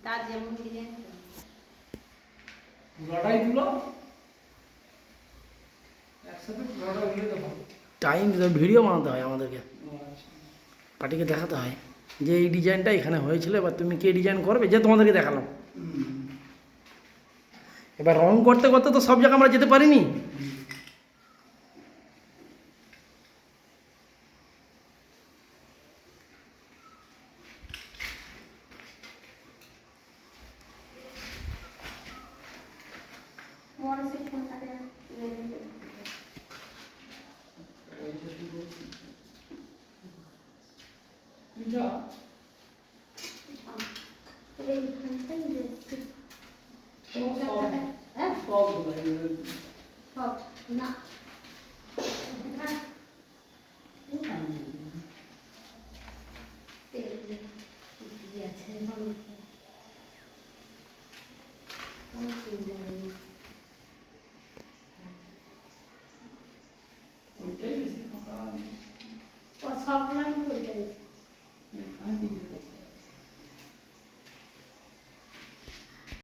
তার যেমন ডিজাইন লড়াই গুলো একসাথে লড়াই গুলো দেখো টাইম ভিডিও বানাতে হয় আমাদেরকে, পার্টিকে দেখাতে হয় যে এই ডিজাইনটা এখানে হয়েছিল, এবার তুমি কে ডিজাইন করবে, যে তোমাদেরকে দেখালাম। এবার রং করতে করতে তো সব জায়গায় আমরা যেতে পারিনি। মনে সেই ফোন থাকে যা না সব লাইন